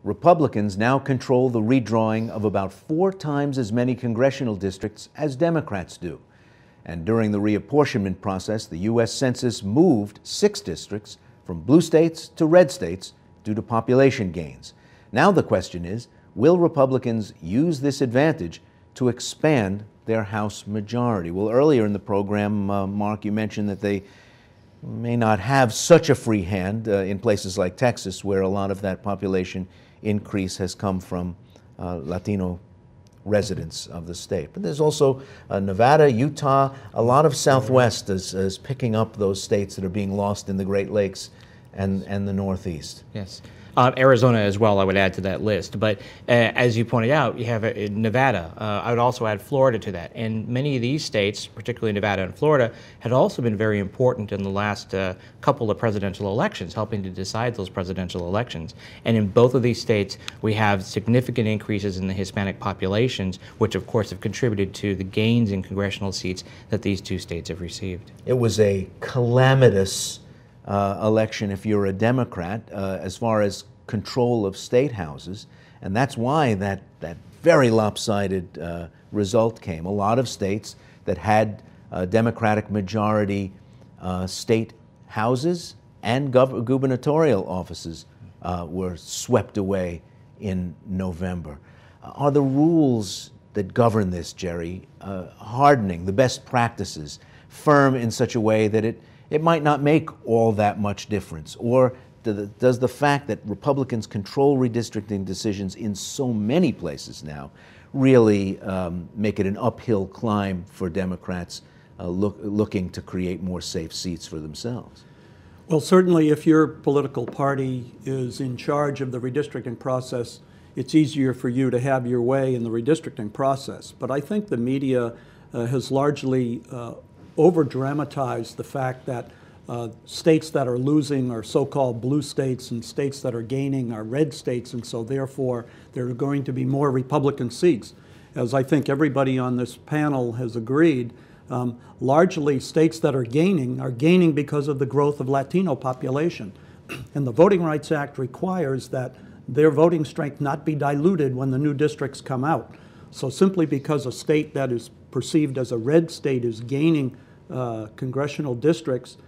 Republicans now control the redrawing of about 4 times as many congressional districts as Democrats do. And during the reapportionment process, the U.S. Census moved 6 districts from blue states to red states due to population gains. Now the question is, will Republicans use this advantage to expand their House majority? Well, earlier in the program, Mark, you mentioned that they may not have such a free hand in places like Texas, where a lot of that population increase has come from Latino residents of the state. But there's also Nevada, Utah, a lot of Southwest is picking up those states that are being lost in the Great Lakes and the Northeast. Yes. Arizona as well, I would add to that list. But as you pointed out, you have Nevada. I would also add Florida to that. And many of these states, particularly Nevada and Florida, had also been very important in the last couple of presidential elections, helping to decide those presidential elections. And in both of these states, we have significant increases in the Hispanic populations, which of course have contributed to the gains in congressional seats that these 2 states have received. It was a calamitous election if you're a Democrat as far as control of state houses, and that's why that very lopsided result came. A lot of states that had Democratic majority state houses and gubernatorial offices were swept away in November. Are the rules that govern this, Gerry, hardening the best practices, firm in such a way that it might not make all that much difference? Or does the fact that Republicans control redistricting decisions in so many places now really make it an uphill climb for Democrats looking to create more safe seats for themselves? Well, certainly if your political party is in charge of the redistricting process, it's easier for you to have your way in the redistricting process. But I think the media has largely over-dramatized the fact that states that are losing are so-called blue states, and states that are gaining are red states, and so therefore there are going to be more Republican seats. As I think everybody on this panel has agreed, largely states that are gaining because of the growth of Latino population. And the Voting Rights Act requires that their voting strength not be diluted when the new districts come out. So simply because a state that is perceived as a red state is gaining congressional districts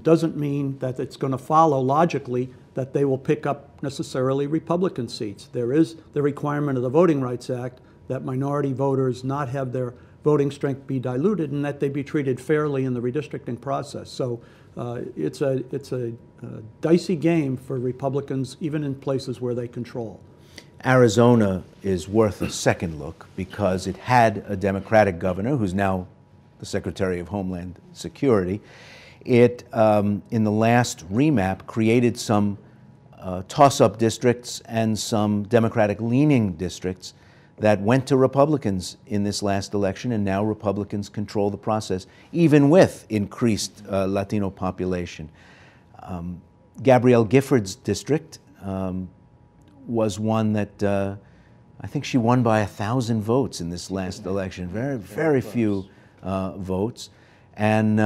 doesn't mean that it's going to follow logically that they will pick up necessarily Republican seats. There is the requirement of the Voting Rights Act that minority voters not have their voting strength be diluted and that they be treated fairly in the redistricting process. So it's a dicey game for Republicans, even in places where they control. Arizona is worth a second look because it had a Democratic governor who's now the Secretary of Homeland Security. It, in the last remap, created some toss-up districts and some Democratic-leaning districts that went to Republicans in this last election, and now Republicans control the process, even with increased Latino population. Gabrielle Gifford's district was one that I think she won by 1,000 votes in this last election. Very few votes. And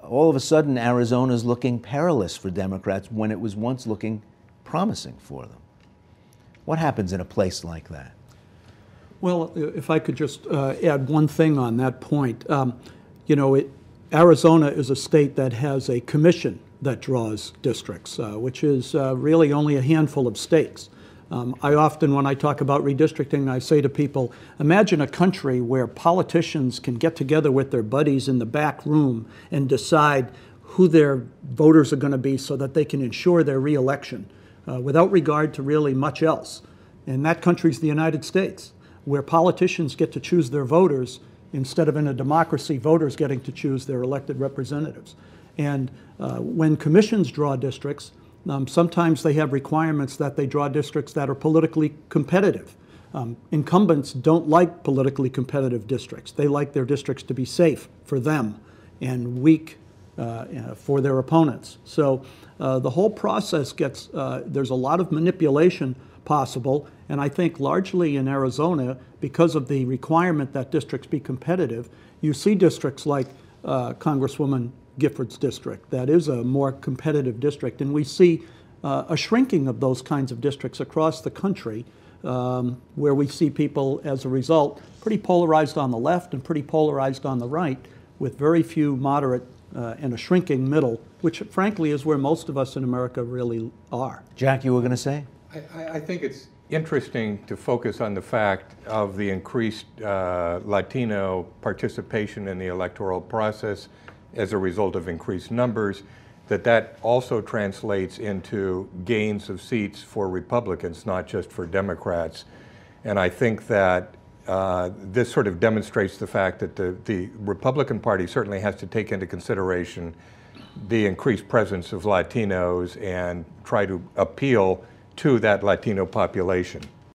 all of a sudden, Arizona's looking perilous for Democrats when it was once looking promising for them. What happens in a place like that? Well, if I could just add one thing on that point. You know, Arizona is a state that has a commission that draws districts, which is really only a handful of states. I often, when I talk about redistricting, I say to people, imagine a country where politicians can get together with their buddies in the back room and decide who their voters are going to be so that they can ensure their reelection without regard to really much else. And that country's the United States, where politicians get to choose their voters instead of in a democracy, voters getting to choose their elected representatives. And when commissions draw districts, sometimes they have requirements that they draw districts that are politically competitive. Incumbents don't like politically competitive districts. They like their districts to be safe for them and weak for their opponents. So the whole process gets, there's a lot of manipulation possible, and I think largely in Arizona, because of the requirement that districts be competitive, you see districts like Congresswoman Gifford's district. That is a more competitive district, and we see a shrinking of those kinds of districts across the country, where we see people, as a result, pretty polarized on the left and pretty polarized on the right, with very few moderate and a shrinking middle, which frankly is where most of us in America really are. Jack, you were going to say? I think it's interesting to focus on the fact of the increased Latino participation in the electoral process as a result of increased numbers, that also translates into gains of seats for Republicans, not just for Democrats. And I think that this sort of demonstrates the fact that the Republican Party certainly has to take into consideration the increased presence of Latinos and try to appeal to that Latino population.